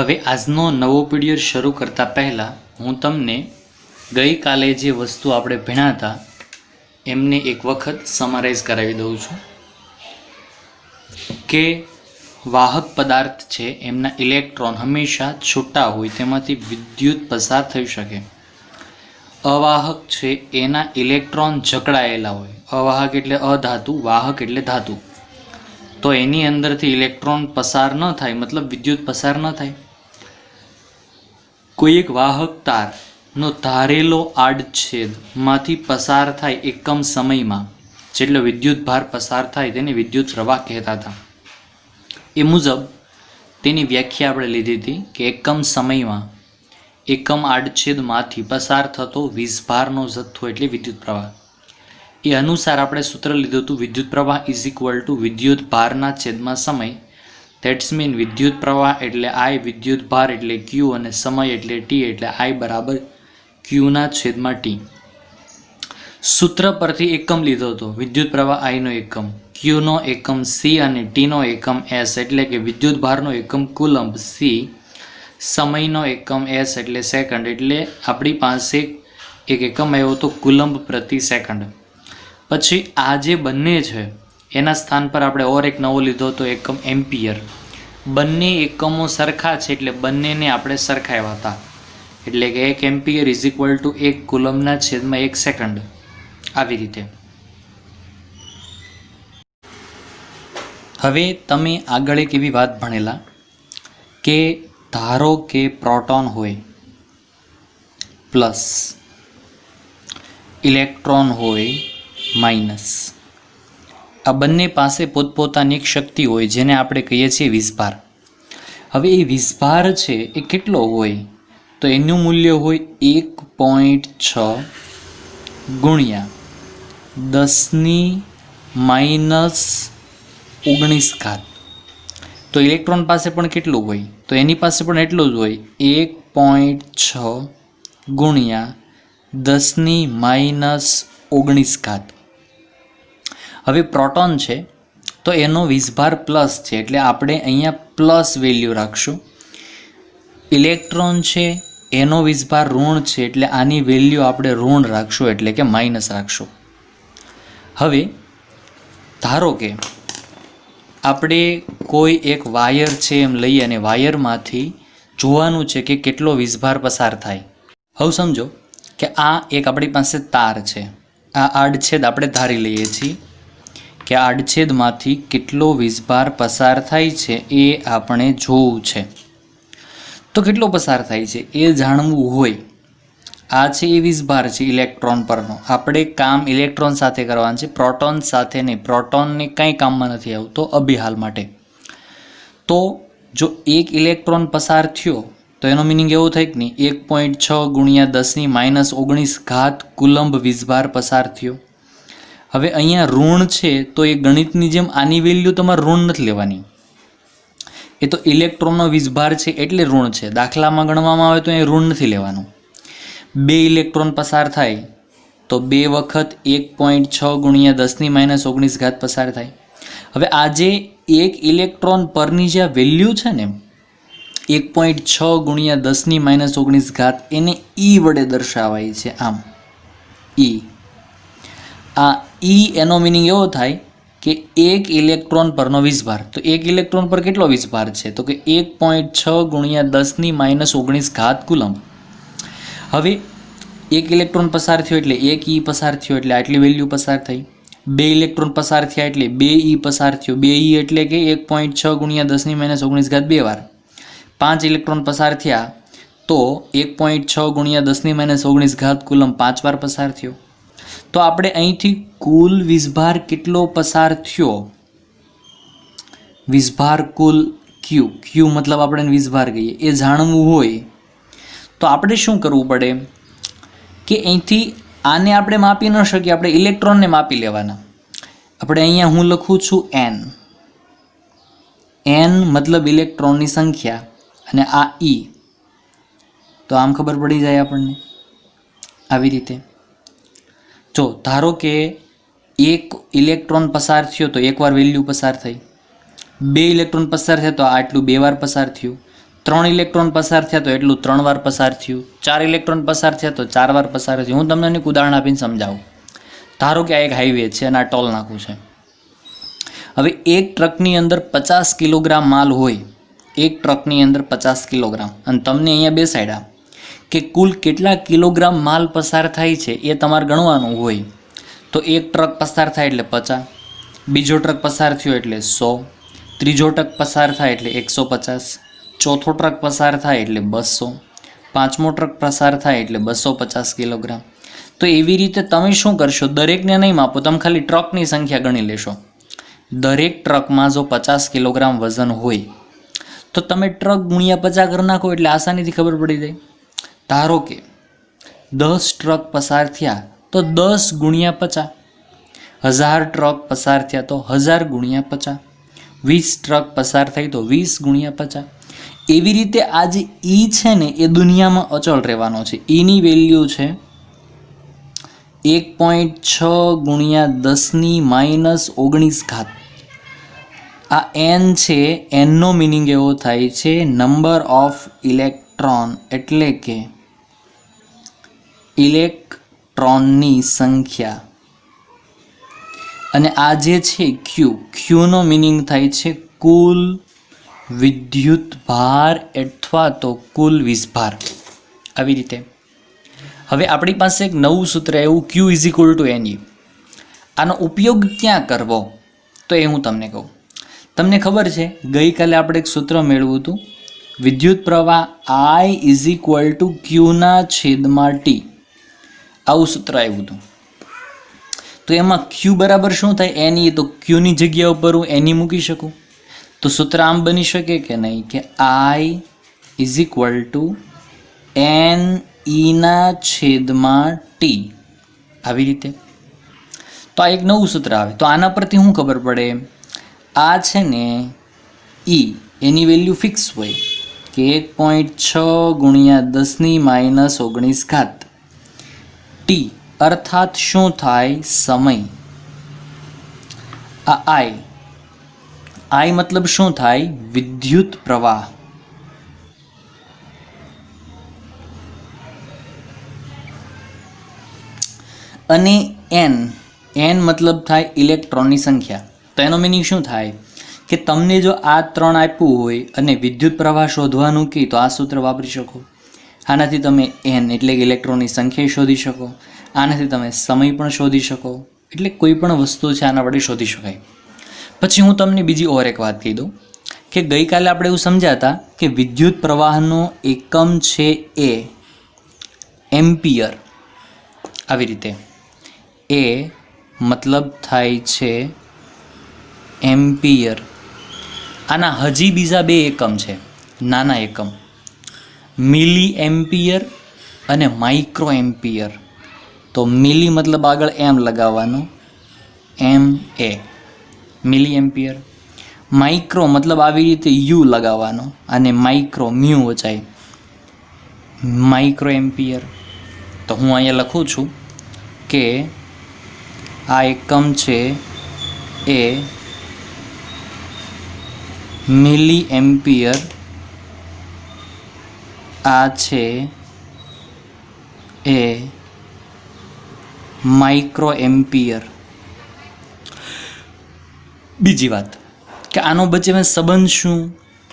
હવે આજનો નવો પીરિયડ શરૂ કરતા પહેલાં હું તમને ગઈકાલે જે વસ્તુ આપણે ભણ્યા હતા એમને એક વખત સમરાઇઝ કરાવી દઉં છું કે વાહક પદાર્થ છે એમના ઇલેક્ટ્રોન હંમેશા છૂટા હોય, તેમાંથી વિદ્યુત પસાર થઈ શકે. અવાહક છે એના ઇલેક્ટ્રોન જકડાયેલા હોય. અવાહક એટલે અધાતુ, વાહક એટલે ધાતુ. તો એની અંદરથી ઇલેક્ટ્રોન પસાર ન થાય, મતલબ વિદ્યુત પસાર ન થાય. કોઈ એક વાહક તારનો ધારેલો આડછેદમાંથી પસાર થાય એકમ સમયમાં જેટલો વિદ્યુત ભાર પસાર થાય તેને વિદ્યુત પ્રવાહ કહેતા હતા. એ મુજબ તેની વ્યાખ્યા આપણે લીધી હતી કે એકમ સમયમાં એકમ આડછેદમાંથી પસાર થતો વીજભારનો જથ્થો એટલે વિદ્યુત પ્રવાહ. એ અનુસાર આપણે સૂત્ર લીધું હતું વિદ્યુત પ્રવાહ ઇઝ ઇક્વલ ટુ વિદ્યુત ભારના છેદમાં સમય. ધેટ્સ મીન વિદ્યુત પ્રવાહ એટલે આઈ, વિદ્યુત ભાર એટલે ક્યુ અને સમય એટલે ટી, એટલે આઈ બરાબર ક્યુના છેદમાં ટી. સૂત્ર પરથી એકમ લીધો હતો. વિદ્યુત પ્રવાહ આઈનો એકમ, ક્યુનો એકમ સી અને ટીનો એકમ એસ, એટલે કે વિદ્યુત ભારનો એકમ કુલંબ સી, સમયનો એકમ એસ એટલે સેકન્ડ, એટલે આપણી પાસે એક એકમ આવ્યો હતો કુલંબ પ્રતિ સેકન્ડ. પછી આ જે બંને છે એના સ્થાન પર આપણે ઓર એક નવો લીધો હતો એકમ એમ્પિયર. બંને એકમો સરખા છે એટલે બંનેને આપણે સરખાવ્યા હતા, એટલે કે 1 એમ્પિયર ઇઝ ઇક્વલ ટુ 1 કુલંબના છેદમાં 1 સેકન્ડ. આવી રીતે હવે તમે આગળ એક એવી વાત ભણેલા કે ધારો કે પ્રોટોન હોય પ્લસ, ઇલેક્ટ્રોન હોય માઇનસ. આ બંને પાસે પોતપોતાની એક શક્તિ હોય જેને આપણે કહીએ છીએ વીજભાર. હવે એ વીજભાર છે એ કેટલો હોય તો એનું મૂલ્ય હોય 1.6 ગુણ્યા 10⁻⁹ ઘાત. તો ઇલેક્ટ્રોન પાસે પણ કેટલું હોય તો એની પાસે પણ એટલું જ હોય, 1.6 ગુણ્યા 10⁻⁹ ઘાત. હવે પ્રોટોન છે તો એનો વીજભાર પ્લસ છે એટલે આપણે અહીંયા પ્લસ વેલ્યુ રાખશું. ઇલેક્ટ્રોન છે એનો વીજભાર ઋણ છે એટલે આની વેલ્યુ આપણે ઋણ રાખશું, એટલે કે માઇનસ રાખશું. હવે ધારો કે આપણે કોઈ એક વાયર છે એમ લઈએ અને વાયરમાંથી જોવાનું છે કે કેટલો વીજભાર પસાર થાય. હવે સમજો કે આ એક આપણી પાસે તાર છે. આ આડછેદ આપણે ધારી લઈએ છીએ કે આડછેદમાંથી કેટલો વીજભાર પસાર થાય છે એ આપણે જોવું છે. તો કેટલો પસાર થાય છે એ જાણવું હોય. આ છે એ વીજભાર છે ઇલેક્ટ્રોન પરનો. આપણે કામ ઇલેક્ટ્રોન સાથે કરવાનું છે, પ્રોટોન સાથે નહીં. પ્રોટોનને કંઈ કામમાં નથી આવતો અભિહાલ માટે. તો જો એક ઇલેક્ટ્રોન પસાર થયો તો એનો મિનિંગ એવો થાય કે નહીં, 1.6 ગુણ્યા 10⁻⁹ ઘાત કુલંબ વીજભાર પસાર થયો. હવે અહીંયા ઋણ છે તો એ ગણિતની જેમ આની વેલ્યુ તમારે ઋણ નથી લેવાની. એ તો ઇલેક્ટ્રોનનો વીજભાર છે એટલે ઋણ છે. દાખલામાં ગણવામાં આવે તો એ ઋણ નથી લેવાનું. 2 ઇલેક્ટ્રોન પસાર થાય તો 2 વખત 1.6 ગુણ્યા 10⁻⁹ ઘાત પસાર થાય. હવે આ જે એક ઇલેક્ટ્રોન પરની જે વેલ્યુ છે ને 1.6 ગુણ્યા 10⁻⁹ ઘાત, એને ઈ વડે દર્શાવાય છે. આમ ઈ. આ ઈ એનો મિનિંગ એવો થાય કે એક ઇલેક્ટ્રોન પરનો વીજભાર. તો એક ઇલેક્ટ્રોન પર કેટલો વીજભાર છે તો કે 1.6 ગુણ્યા 10⁻⁹ ઘાત કુલંબ. હવે એક ઇલેક્ટ્રોન પસાર થયો એટલે 1 ઈ પસાર થયો એટલે આટલી વેલ્યુ પસાર થઈ. 2 ઇલેક્ટ્રોન પસાર થયા એટલે 2 ઈ પસાર થયો. 2 ઈ એટલે કે 1.6 ગુણ્યા 10⁻⁹ ઘાત 2 વાર. 5 ઇલેક્ટ્રોન પસાર થયા તો 1.6 ગુણ્યા 10⁻⁹ ઘાત કુલંબ 5 વાર પસાર થયો. તો આપણે અહીંથી કુલ વીજભાર કેટલો પસાર થયો, વીજભાર કુલ ક્યુ, ક્યુ મતલબ આપણે વીજભાર કહીએ, એ જાણવું હોય તો આપણે શું કરવું પડે કે અહીંથી આને આપણે માપી ન શકીએ, આપણે ઇલેક્ટ્રોનને માપી લેવાના. આપણે અહીંયા હું લખું છું n. n મતલબ ઇલેક્ટ્રોનની સંખ્યા અને આ e. તો આમ ખબર પડી જાય આપણને આવી રીતે. જો ધારો કે એક ઇલેક્ટ્રોન પસાર થયો તો એકવાર વેલ્યુ પસાર થઈ. 2 ઇલેક્ટ્રોન પસાર થયા તો આટલું 2 વાર પસાર થયું. 3 ઇલેક્ટ્રોન પસાર થયા તો એટલું 3 વાર પસાર થયું, 4 ઇલેક્ટ્રોન પસાર થયા તો 4 વાર પસાર થયું. હું તમને એક ઉદાહરણ આપીને સમજાવું. ધારો કે આ એક હાઈવે છે અને આ ટોલ નાકું છે. હવે એક ટ્રકની અંદર 50 કિલોગ્રામ માલ હોય, એક ટ્રકની અંદર 50 કિલોગ્રામ, અને તમને અહીંયા બેસાડ્યા કે કુલ કેટલા કિલોગ્રામ માલ પસાર થાય છે એ તમારે ગણવાનું હોય. તો એક ટ્રક પસાર થાય એટલે 50, બીજો ટ્રક પસાર થયો એટલે 100, ત્રીજો ટ્રક પસાર થાય એટલે 150, ચોથો ટ્રક પસાર થાય એટલે 200, પાંચમો ટ્રક પસાર થાય એટલે 250 કિલોગ્રામ. તો એવી રીતે તમે શું કરશો, દરેકને નહીં માપો, તમે ખાલી ટ્રકની સંખ્યા ગણી લેશો. દરેક ટ્રકમાં જો 50 કિલોગ્રામ વજન હોય તો તમે ટ્રક ગુણ્યા 50 કરી નાખો એટલે આસાનીથી ખબર પડી જાય. ધારો કે 10 ટ્રક પસાર થયા તો 10 ગુણ્યા 50, 1000 ટ્રક પસાર થયા તો 1000 ગુણ્યા 50, 20 ટ્રક પસાર થઈ તો 20 ગુણ્યા 50. એવી રીતે આ જે ઈ છે ને એ દુનિયામાં અચળ રહેવાનો છે. ઈની વેલ્યુ છે 1.6 ગુણ્યા 10⁻⁻19. આ એન છે, એનનો મિનિંગ એવો થાય છે નંબર ઓફ ઇલેક્ટ્રોન, એટલે કે ઇલેક્ટ્રોનની સંખ્યા. અને આ જે છે ક્યુનો મિનિંગ થાય છે કુલ વિદ્યુત ભાર અથવા તો કુલ વીજભાર. આવી રીતે હવે આપણી પાસે એક નવું સૂત્ર એવું Q = Ne. આનો ઉપયોગ ક્યાં કરવો તો એ હું તમને કહું. તમને ખબર છે ગઈકાલે આપણે એક સૂત્ર મેળવ્યું હતું, વિદ્યુત પ્રવાહ I = Q/T. આવું સૂત્ર આવ્યું હતું. તો એમાં Q બરાબર શું થાય, Ne. તો Qની જગ્યા ઉપર હું Ne મૂકી શકું. તો સૂત્ર આમ બની શકે કે નહીં કે I = Ne/T. આવી રીતે. તો આ એક નવું સૂત્ર આવે. તો આના પરથી શું ખબર પડે, આ છે ને E એની વેલ્યુ ફિક્સ હોય કે 1.6 ગુણ્યા 10⁻⁻19 T, અર્થાત શું થાય, સમય. આ I મતલબ શું થાય, વિદ્યુત પ્રવાહ. અને n મતલબ થાય ઇલેક્ટ્રોનની સંખ્યા. તો એનો મિનિંગ શું થાય કે તમને જો આ 3 આપ્યું હોય અને વિદ્યુત પ્રવાહ શોધવાનું કહે તો આ સૂત્ર વાપરી શકો. આનાથી તમે n એટલે કે ઇલેક્ટ્રોનની સંખ્યા શોધી શકો. આનાથી તમે સમય પણ શોધી શકો. એટલે કોઈ પણ વસ્તુ છે આના વડે શોધી શકાય. પછી હું તમને બીજી ઓર એક વાત કહી દઉં કે ગઈકાલે આપણે એવું સમજ્યા હતા કે વિદ્યુત પ્રવાહનો એકમ છે એ એમ્પિયર. આવી રીતે એ મતલબ થાય છે એમ્પિયર. આના હજી બીજા 2 એકમ છે, નાના એકમ, મિલી એમ્પિયર અને માઇક્રો એમ્પિયર. તો મિલી મતલબ આગળ એમ લગાવવાનો, MA મિલી એમ્પિયર. માઇક્રો મતલબ આવી રીતે યુ લગાવવાનો અને માઇક્રો મ્યુ વચાય માઇક્રો એમ્પિયર. તો હું અહીંયા લખું છું કે આ એકમ છે એ મિલી એમ્પિયર, આ છે એ માઇક્રો એમ્પિયર. બીજી વાત કે આનો વચ્ચે સંબંધ શું,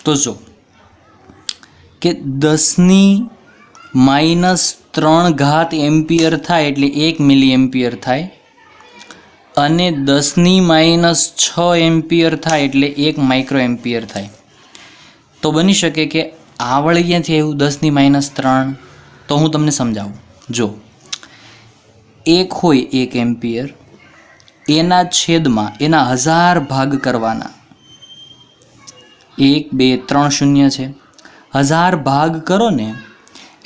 તો જો કે 10⁻³ એમ્પિયર થાય એટલે 1 મિલી એમ્પિયર થાય, અને 10⁻6 એમ્પિયર થાય એટલે 1 માઇક્રો એમ્પિયર થાય. તો બની શકે કે આ વળી ક્યાંથી આવ્યું 10⁻3? તો હું તમને સમજાવું. જો 1 હોય 1 એમ્પિયર, એના છેદમાં એના 1000 ભાગ કરવાના. 1 2 3 શૂન્ય છે, 1000 ભાગ કરો ને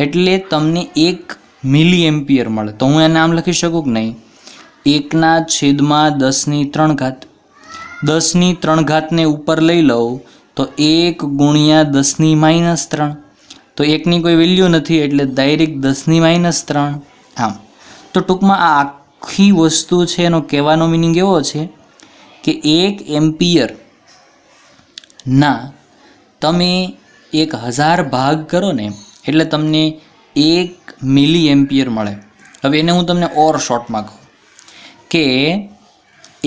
એટલે તમને 1 મિલી એમ્પિયર મળે. તો હું એને આમ લખી શકું કે નહીં, 1/10⁻³ 10⁻³ ને ઉપર લઈ લઉં તો 1 ગુણ્યા 10⁻3. તો 1ની કોઈ વેલ્યુ નથી એટલે ડાયરેક્ટ 10⁻3. આમ તો ટૂંકમાં આ આખી વસ્તુ છે એનો કહેવાનો મિનિંગ એવો છે કે 1 એમ્પિયર ના તમે 1000 ભાગ કરો ને એટલે તમને 1 મિલી એમ્પિયર મળે. હવે એને હું તમને ઓર શોર્ટમાં કહું કે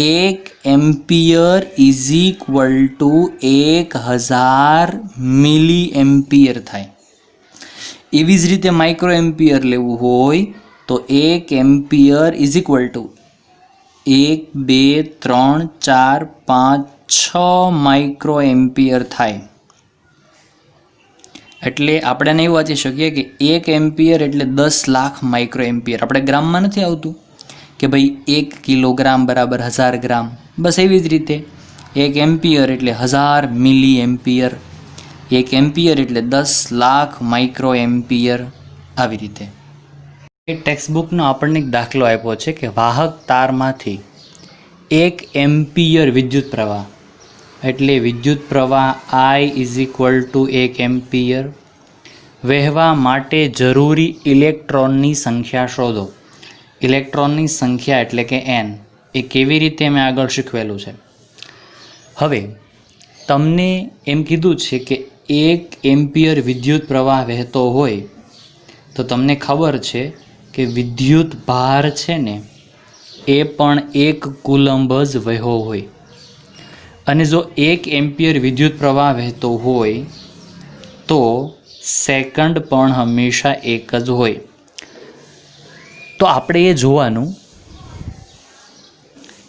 1 ampere is equal two 1000 milli ampere થાય. એવી જ રીતે માઇક્રો એમ્પિયર લેવું હોય તો 1 ampere is equal two 1, 2, 3, 4, 5, 6 micro ampere થાય. એટલે આપણે નહીં વાંચી શકીએ કે 1 એમ્પિયર એટલે 10 લાખ માઇક્રો એમ્પિયર. આપણે ગ્રામમાં નથી આવતું કે ભાઈ 1 કિલોગ્રામ બરાબર 1000 ગ્રામ. બસ એવી જ રીતે 1 એમ્પિયર એટલે 1000 મિલી એમ્પિયર, 1 એમ્પિયર એટલે 10 લાખ માઇક્રો એમ્પિયર. આવી રીતે એ ટેક્સ્ટબુકનો આપણને એક દાખલો આપ્યો છે કે વાહક તારમાંથી 1 એમ્પિયર વિદ્યુત પ્રવાહ એટલે વિદ્યુત પ્રવાહ I is equal two 1 ampere વહેવા માટે જરૂરી ઇલેક્ટ્રોનની સંખ્યા શોધો. ઇલેક્ટ્રોનની સંખ્યા એટલે કે n. એ કેવી રીતે મેં આગળ શીખવેલું છે. હવે તમને એમ કીધું છે કે 1 એમ્પિયર વિદ્યુત પ્રવાહ વહેતો હોય તો તમને ખબર છે કે વિદ્યુત ભાર છે ને એ પણ 1 કુલંબ જ વહ્યો હોય. અને જો 1 એમ્પિયર વિદ્યુત પ્રવાહ વહેતો હોય તો સેકન્ડ પણ હંમેશા 1 જ હોય. તો આપણે એ જોવાનું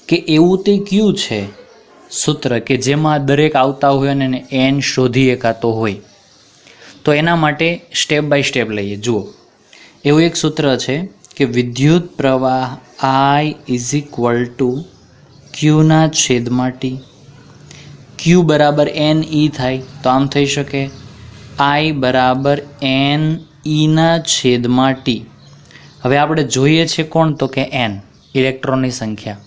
કે એવું તે કયું છે સૂત્ર કે જેમાં દરેક આવતા હોય અને n શોધી એકાતો હોય. તો એના માટે સ્ટેપ બાય સ્ટેપ લઈએ. જુઓ, એવું એક સૂત્ર છે કે વિદ્યુત પ્રવાહ I ઇઝ ઇક્વલ ટુ ક્યુના છેદમાં t. ક્યુ બરાબર n e થાય તો આમ થઈ શકે I બરાબર n ઇના છેદમાં t. હવે આપણે જોઈએ છે કોણ તો કે n ઇલેક્ટ્રોનની સંખ્યા.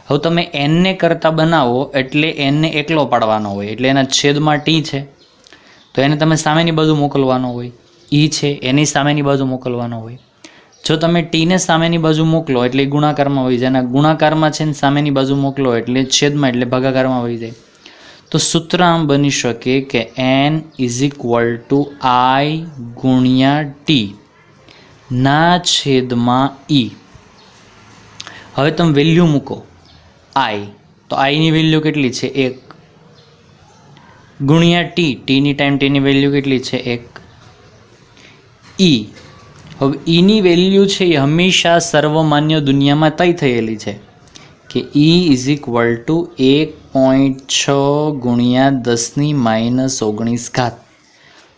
હવે તમે nને કરતાં બનાવો એટલે nને એકલો પાડવાનો હોય એટલે એના છેદમાં t છે તો એને તમે સામેની બાજુ મોકલવાનો હોય. e છે એની સામેની બાજુ મોકલવાનો હોય. જો તમે tને સામેની બાજુ મોકલો એટલે ગુણાકારમાં હોય, જેના ગુણાકારમાં છે ને સામેની બાજુ મોકલો એટલે છેદમાં એટલે ભાગાકારમાં હોય જાય. તો સૂત્ર આમ બની શકે કે n is equal two I ગુણ્યા t ના છેદમાં e. હવે તમે વેલ્યુ મૂકો I તો આઈની વેલ્યુ કેટલી છે 1 ગુણ્યા ટીની ટાઈમ ટીની વેલ્યુ કેટલી છે 1 e. હવે ઈની વેલ્યુ છે એ હંમેશા સર્વમાન્ય દુનિયામાં તય થયેલી છે કે e ઇઝ ઇક્વલ ટુ 1.6 ગુણ્યા 10⁻⁹ ઘાત.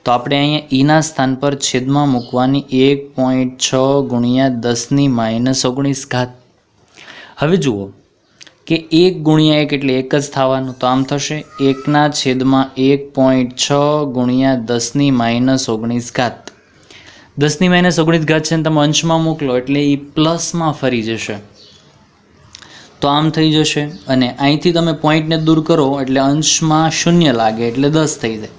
તો આપણે અહીંયા ઈના સ્થાન પર છેદમાં મૂકવાની 1.6 ગુણ્યા 10⁻⁹ ઘાત. હવે જુઓ કે 1 ગુણ્યા 1 એટલે 1 જ થવાનું તો આમ થશે 1/1.6 ગુણ્યા 10⁻⁹ ઘાત. 10⁻⁹ ઘાત છે ને તમે અંશમાં મોકલો એટલે એ પ્લસમાં ફરી જશે તો આમ થઈ જશે. અને અહીંથી તમે પોઈન્ટને દૂર કરો એટલે અંશમાં 0 લાગે એટલે 10 થઈ જાય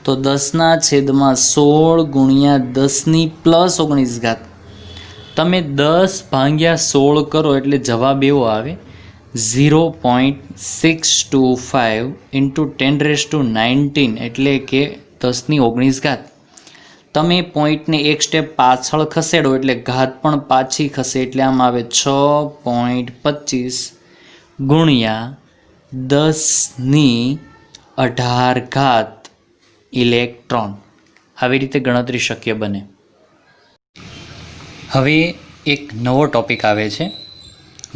તો 10/16 ગુણ્યા 10⁻⁹ ઘાત. તમે 10/16 કરો એટલે જવાબ એવો આવે 0.625 ઇન્ટુ 10⁻19 એટલે કે 10⁻19 ઘાત. તમે પોઈન્ટને એક સ્ટેપ પાછળ ખસેડો એટલે ઘાત પણ પાછી ખસે એટલે આમ આવે 6.25 ગુણ્યા 10⁻18 ઘાત ઇલેક્ટ્રોન. આવી રીતે ગણતરી શક્ય બને. હવે એક નવો ટોપિક આવે છે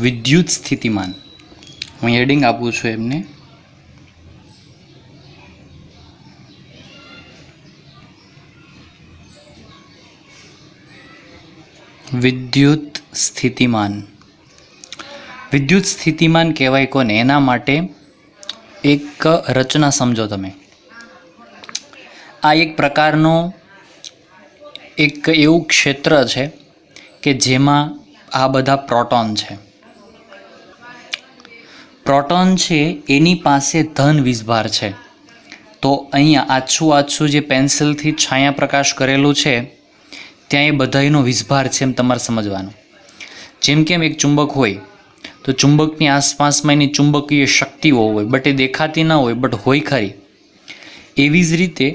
વિદ્યુત સ્થિતિમાન. હું હેડિંગ આપું છું એમને વિદ્યુત સ્થિતિમાન. વિદ્યુત સ્થિતિમાન કહેવાય કોને? એના માટે એક રચના સમજો તમે. આ એક પ્રકારનો એક એવું ક્ષેત્ર છે કે જેમાં આ બધા પ્રોટોન છે. પ્રોટોન છે એની પાસે ધન વીજભાર છે. તો અહીંયા આછું જે પેન્સિલથી છાયા પ્રકાશ કરેલું છે ત્યાં એ બધાનો વીજભાર છે એમ તમારે સમજવાનું. જેમ કે એક ચુંબક હોય તો ચુંબકની આસપાસમાં એની ચુંબકીય શક્તિઓ હોય બટ એ દેખાતી ના હોય બટ હોય ખરી. એવી જ રીતે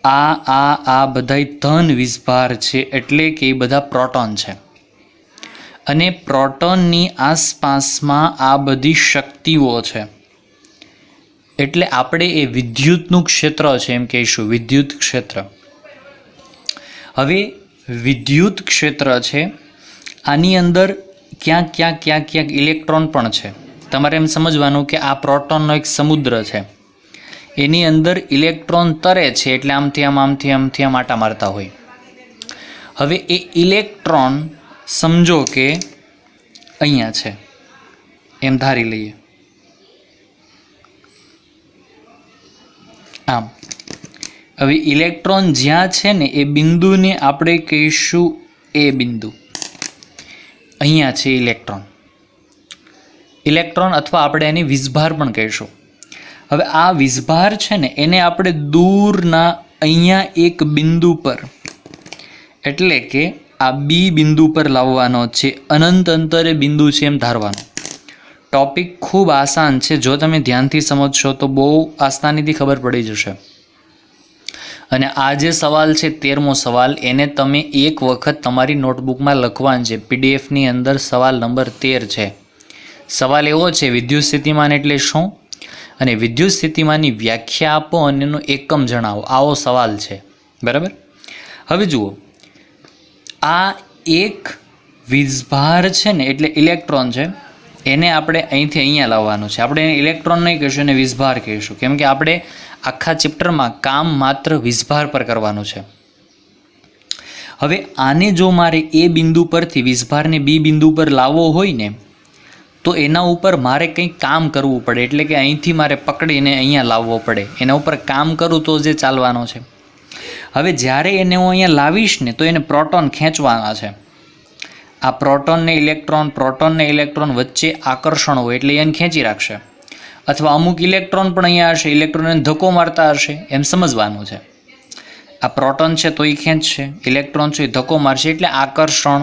આ બધાય ધન વીજભાર છે, એટલે કે એ બધા પ્રોટોન છે. અને પ્રોટોનની આસપાસમાં આ બધી શક્તિઓ છે, એટલે આપણે એ વિદ્યુતનું ક્ષેત્ર છે એમ કહીશું, વિદ્યુત ક્ષેત્ર. હવે વિદ્યુત ક્ષેત્ર છે, આની અંદર ક્યાંક ઇલેક્ટ્રોન પણ છે. તમારે એમ સમજવાનું કે આ પ્રોટોનનો એક સમુદ્ર છે, એની અંદર ઇલેક્ટ્રોન તરે છે, એટલે આમથી આમ આટા મારતા હોય. હવે એ ઇલેક્ટ્રોન સમજો કે અહીંયા છે એમ ધારી લઈએ. આમ હવે ઇલેક્ટ્રોન જ્યાં છે ને એ બિંદુને આપણે કહીશું એ બિંદુ. અહીંયા છે ઇલેક્ટ્રોન અથવા આપણે એની વીજભાર પણ કહીશું. હવે આ વીજભાર છે ને એને આપણે દૂરના અહીંયા એક બિંદુ પર, એટલે કે આ બી બિંદુ પર લાવવાનો છે. અનંત અંતરે બિંદુ છે એમ ધારવાનો. ટોપિક ખૂબ આસાન છે, જો તમે ધ્યાનથી સમજશો તો બહુ આસાનીથી ખબર પડી જશે. અને આ જે સવાલ છે 13મો સવાલ, એને તમે એક વખત તમારી નોટબુકમાં લખવાનું છે. પીડીએફની અંદર સવાલ નંબર 13 છે. સવાલ એવો છે, વિદ્યુત સ્થિતિમાન એટલે શું અને વિદ્યુત સ્થિતિમાનની વ્યાખ્યા આપો અને એનો એકમ જણાવો. આવો સવાલ છે, બરાબર. હવે જુઓ, આ એક વીજભાર છે ને એટલે ઇલેક્ટ્રોન છે, એને આપણે અહીંથી અહીંયા લાવવાનું છે. આપણે એને ઇલેક્ટ્રોન નહીં કહીશું, એને વીજભાર કહીશું, કેમ કે આપણે આખા ચેપ્ટરમાં કામ માત્ર વીજભાર પર કરવાનું છે. હવે આને જો મારે એ બિંદુ પરથી વીજભારને બી બિંદુ પર લાવવો હોય ને, તો એના ઉપર મારે કંઈક કામ કરવું પડે, એટલે કે અહીંથી મારે પકડીને અહીંયા લાવવો પડે. એના ઉપર કામ કરું તો જે ચાલવાનો છે. હવે જ્યારે એને હું અહીંયા લાવીશ ને તો એને પ્રોટોન ખેંચવાના છે. આ પ્રોટોન ને ઇલેક્ટ્રોન વચ્ચે આકર્ષણ હોય એટલે એને ખેંચી રાખશે. અથવા અમુક ઇલેક્ટ્રોન પણ અહીંયા હશે, ઇલેક્ટ્રોનને ધક્કો મારતા હશે, એમ સમજવાનું છે. આ પ્રોટોન છે તો એ ખેંચશે, ઇલેક્ટ્રોન છે એ ધક્કો મારશે. એટલે આકર્ષણ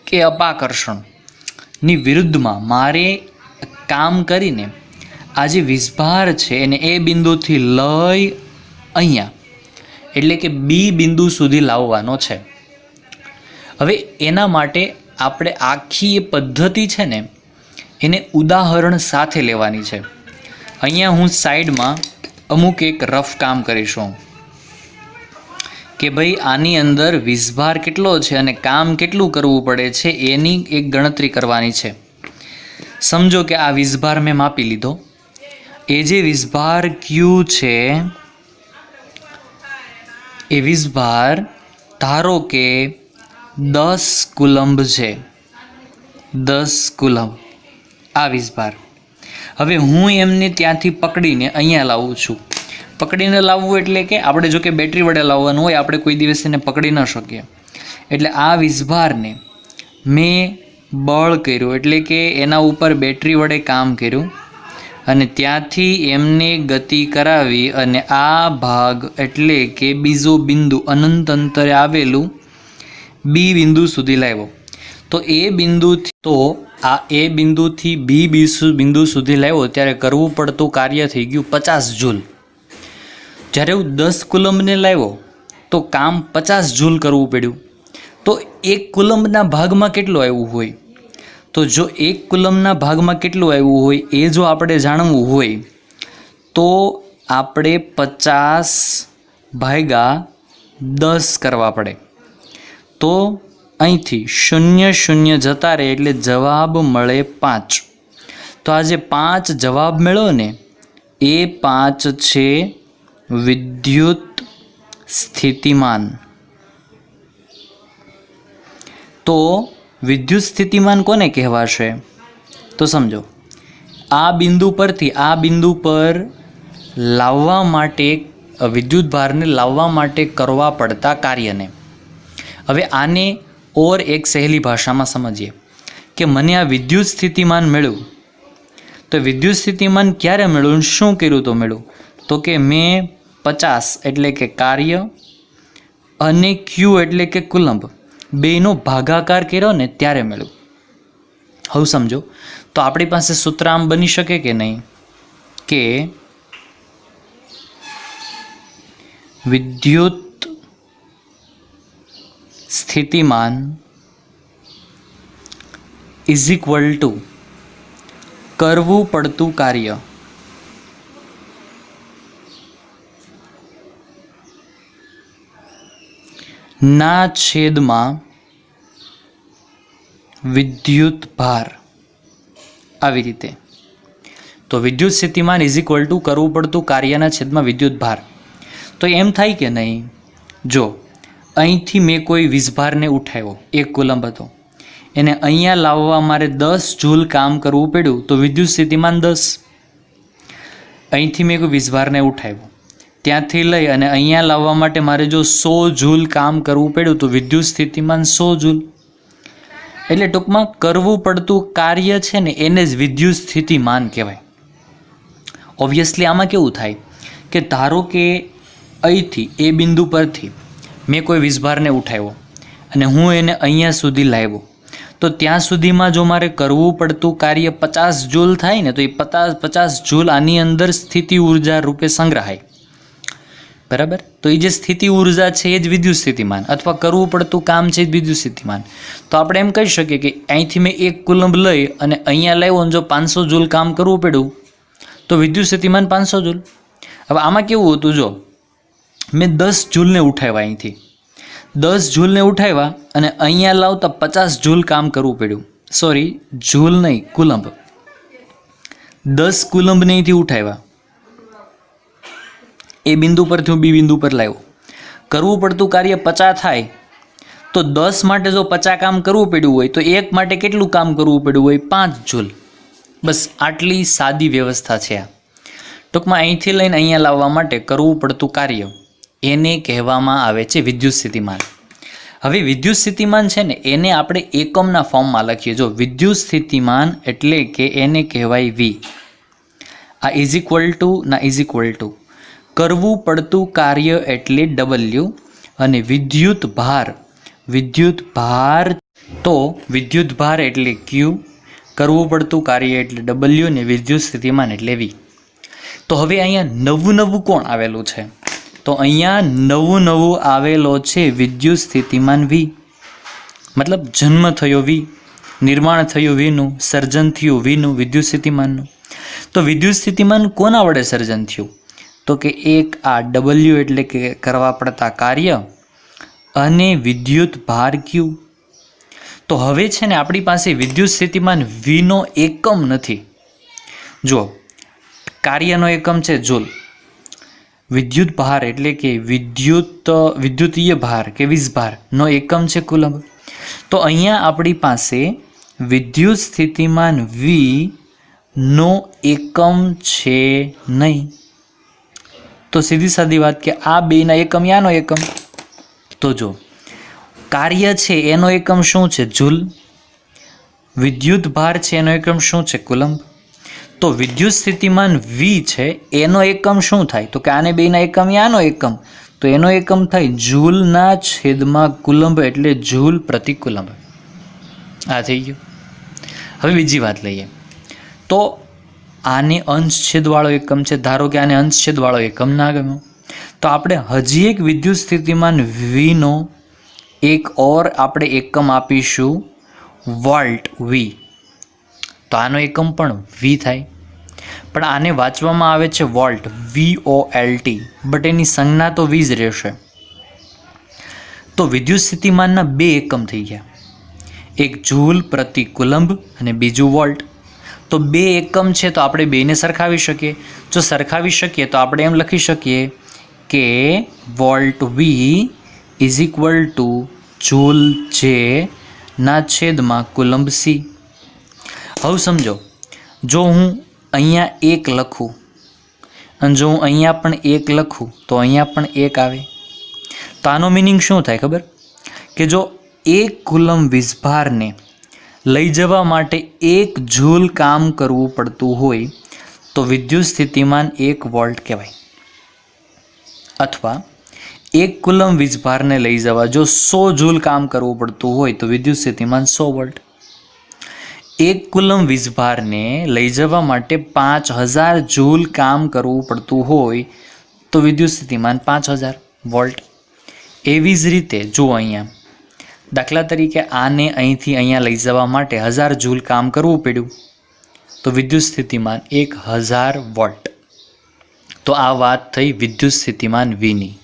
કે અપાકર્ષણની વિરુદ્ધમાં મારે કામ કરીને આ જે વીજભાર છે એને એ બિંદુથી લઈ અહીંયા, એટલે કે બી બિંદુ સુધી લાવવાનો છે. હવે એના માટે આપણે આખી એ પદ્ધતિ છે ને એને ઉદાહરણ સાથે લેવાની છે. અહીંયા હું સાઈડમાં અમુક એક રફ કામ કરીશું કે ભાઈ આની અંદર વીજભાર કેટલો છે અને કામ કેટલું કરવું પડે છે એની એક ગણતરી કરવાની છે. સમજો કે આ વીજભાર મેં માપી લીધો. એ જે વીજભાર ક્યુ છે એ વીજભાર ધારો કે 10 કુલંબ છે. 10 કુલંબ આ વીજભાર. હવે હું એમને ત્યાંથી પકડીને અહીંયા લાવું છું. પકડીને લાવવું એટલે કે આપણે જો કે બેટરી વડે લાવવાનું હોય, આપણે કોઈ દિવસ એને પકડી ન શકીએ. એટલે આ વીજભારને મેં બળ કર્યું, એટલે કે એના ઉપર બેટરી વડે કામ કર્યું અને ત્યાંથી એમને ગતિ કરાવી અને આ ભાગ એટલે કે બીજો બિંદુ અનંત અંતરે આવેલું બી બિંદુ સુધી લાવ્યો. તો એ બિંદુથી બી બિંદુ સુધી લાવ્યો ત્યારે કરવું પડતું કાર્ય થઈ ગયું 50 જૂલ. જ્યારે હું 10 કુલંબને લાવ્યો તો કામ 50 જૂલ કરવું પડ્યું. તો 1 કુલંબના ભાગમાં કેટલું આવ્યું હોય, તો જો 1 કુલંબના ભાગમાં કેટલું આવ્યું હોય એ જો આપણે જાણવું હોય તો આપણે 50/10 કરવા પડે. તો અહીંથી 0 જતા રહે એટલે જવાબ મળે 5. તો આ જે 5 જવાબ મળ્યો ને એ 5 છે વિદ્યુત સ્થિતિમાન. તો વિદ્યુત સ્થિતિમાન કોને કહેવાશે? તો સમજો, આ બિંદુ પરથી આ બિંદુ પર લાવવા માટે વિદ્યુત ભારને લાવવા માટે કરવા પડતા કાર્યને. હવે આને ઓર એક સહેલી ભાષામાં સમજીએ કે મને આ વિદ્યુત સ્થિતિમાન મળ્યું. તો વિદ્યુત સ્થિતિમાન ક્યારે મળ્યું, શું કર્યું તો મળ્યું? તો કે મેં 50 એટલે કે કાર્ય અને ક્યુ એટલે કે કુલંબ બેનો ભાગાકાર કર્યો ને ત્યારે મળ્યું. હવે સમજો, તો આપણી પાસે સૂત્ર આમ બની શકે કે નહીં કે વિદ્યુત સ્થિતિમાન ઇઝ ઇક્વલ ટુ કરવું પડતું કાર્ય ના છેદમાં વિદ્યુત ભાર. આવી રીતે તો વિદ્યુત સ્થિતિમાન ઇઝ ઇક્વલ ટુ કરવું પડતું કાર્યના છેદમાં વિદ્યુત ભાર. તો એમ થાય કે નહીં, જો અહીંથી મેં કોઈ વીજભારને ઉઠાવ્યો, 1 કુલંબ હતો, એને અહીંયા લાવવા મારે 10 જૂલ કામ કરવું પડ્યું, તો વિદ્યુત સ્થિતિમાન 10. અહીંથી મેં કોઈ વીજભારને ઉઠાવ્યો, ત્યાંથી લઈ અને અહીંયા લાવવા માટે મારે જો 100 જૂલ કામ કરવું પડ્યું, તો વિદ્યુત સ્થિતિમાન 100 જૂલ. એટલે ટૂંકમાં કરવું પડતું કાર્ય છે ને એને જ વિદ્યુત સ્થિતિમાન કહેવાય. ઓબ્વિયસલી આમાં કેવું થાય કે ધારો કે અહીંથી એ બિંદુ પરથી મેં કોઈ વીજભારને ઉઠાવ્યો અને હું એને અહીંયા સુધી લાવ્યો, તો ત્યાં સુધીમાં જો મારે કરવું પડતું કાર્ય 50 જૂલ થાય ને, તો એ 50 જૂલ આની અંદર સ્થિતિ ઉર્જા રૂપે સંગ્રહાય. બરાબર? તો એ જે સ્થિતિ ઉર્જા છે એ જ વિદ્યુત સ્થિતિમાન, અથવા કરવું પડતું કામ છે એ જ વિદ્યુત સ્થિતિમાન. તો આપણે એમ કહી શકીએ કે અહીંથી મેં 1 કુલંબ લઈ અને અહીંયા લાવ્યો અને જો 500 જૂલ કામ કરવું પડ્યું, તો વિદ્યુત સ્થિતિમાન 500 જૂલ. હવે આમાં કેવું હતું, જો મેં 10 જૂલને ઉઠાવ્યા, અહીંથી 10 જૂલને ઉઠાવ્યા અને અહીંયા લાવતા 50 જૂલ કામ કરવું પડ્યું. સોરી, જૂલ નહીં, કુલંબ. 10 કુલંબને અહીંથી ઉઠાવ્યા, એ બિંદુ પરથી હું બી બિંદુ પર લાવ્યો. કરવું પડતું કાર્ય 50 થાય, તો 10 માટે જો 50 કામ કરવું પડ્યું હોય, તો 1 માટે કેટલું કામ કરવું પડ્યું હોય? 5 જૂલ. બસ આટલી સાદી વ્યવસ્થા છે આ. ટૂંકમાં અહીંથી લઈને અહીંયા લાવવા માટે કરવું પડતું કાર્ય એને કહેવામાં આવે છે વિદ્યુત સ્થિતિમાન. હવે વિદ્યુત સ્થિતિમાન છે ને એને આપણે એકમના ફોર્મમાં લખીએ. જો વિદ્યુત સ્થિતિમાન એટલે કે એને કહેવાય વી. આ ઇઝ ઇક્વલ ટુ ના ઇઝ ઇક્વલ ટુ કરવું પડતું કાર્ય એટલે ડબલ્યુ અને વિદ્યુત ભાર તો વિદ્યુત ભાર એટલે ક્યુ, કરવું પડતું કાર્ય એટલે ડબલ્યુ અને વિદ્યુત સ્થિતિમાન એટલે વી. તો હવે અહીંયા નવું કોણ આવેલું છે? તો અહીંયા નવું આવેલો છે વિદ્યુત સ્થિતિમાન વી. મતલબ જન્મ થયો વી, નિર્માણ થયું વીનું, સર્જન થયું વીનું, વિદ્યુત સ્થિતિમાનનું. તો વિદ્યુત સ્થિતિમાન કોના વડે સર્જન થયું? તો કે એક આ ડબલ્યુ એટલે કે કરવા પડતા કાર્ય અને વિદ્યુત ભાર ક્યુ. તો હવે છે ને આપણી પાસે વિદ્યુત સ્થિતિમાન વીનો એકમ નથી. જો કાર્યનો એકમ છે જૂલ, વિદ્યુત ભાર એટલે કે વિદ્યુતીય ભાર કે વીજભારનો એકમ છે કુલંબ. તો અહીંયા આપણી પાસે વિદ્યુત સ્થિતિમાન વી નો એકમ છે નહીં. તો સીધી સાદી વાત કે આ બેના એકમ યાનો એકમ. તો જો કાર્ય છે એનો એકમ શું છે? જૂલ. વિદ્યુત ભાર છે એનો એકમ શું છે? કુલંબ. તો વિદ્યુત સ્થિતિમાન વી છે એનો એકમ શું થાય? તો કે આને બેના એકમ યાનો એકમ. તો એનો એકમ થાય જૂલના છેદમાં કુલંબ એટલે જૂલ પ્રતિ કુલંબ. આ થઈ ગયું. હવે બીજી વાત લઈએ. તો આને અંશછેદવાળો એકમ છે. ધારો કે આને અંશછેદવાળો એકમ ના ગમ્યો, તો આપણે હજી એક વિદ્યુત સ્થિતિમાન વીનો એક ઓર આપણે એકમ આપીશું વોલ્ટ વી. તો આનો એકમ પણ વી થાય, પણ આને વાંચવામાં આવે છે વોલ્ટ, VOLT, બટ એની સંજ્ઞા તો વી જ રહેશે. તો વિદ્યુત સ્થિતિમાનના બે એકમ થઈ ગયા, એક જૂલ પ્રતિ કુલંબ અને બીજું વોલ્ટ. તો બે એકમ છે તો આપણે બેને સરખાવી શકીએ. જો સરખાવી શકીએ તો આપણે એમ લખી શકીએ કે volt V is equal to joule જે ના છેદમાં કુલંબ સી. હવે સમજો, જો હું અહીંયા 1 લખું અને જો હું અહીંયા પણ 1 લખું તો અહીંયા પણ 1 આવે. તો આનો મિનિંગ શું થાય ખબર? કે જો 1 કુલંબ વીજભારને લઈ જવા માટે 1 જૂલ કામ કરવું પડતું હોય તો વિદ્યુત સ્થિતિમાન 1 વોલ્ટ કહેવાય. અથવા 1 કુલંબ વીજભારને લઈ જવા જો 100 જૂલ કામ કરવું પડતું હોય તો વિદ્યુત સ્થિતિમાન 100 વોલ્ટ. 1 કુલંબ વીજભારને લઈ જવા માટે 5000 જૂલ કામ કરવું પડતું હોય તો વિદ્યુત સ્થિતિમાન 5000. વોલ્ટ. એવી જ રીતે જુઓ અહીંયા, દાખલા તરીકે આને અહીંથી અહીંયા લઈ જવા માટે 1000 જૂલ કામ કરવું પડ્યું, તો વિદ્યુત સ્થિતિમાન 1000 વોલ્ટ. તો આ વાત થઈ વિદ્યુત સ્થિતિમાન Vની.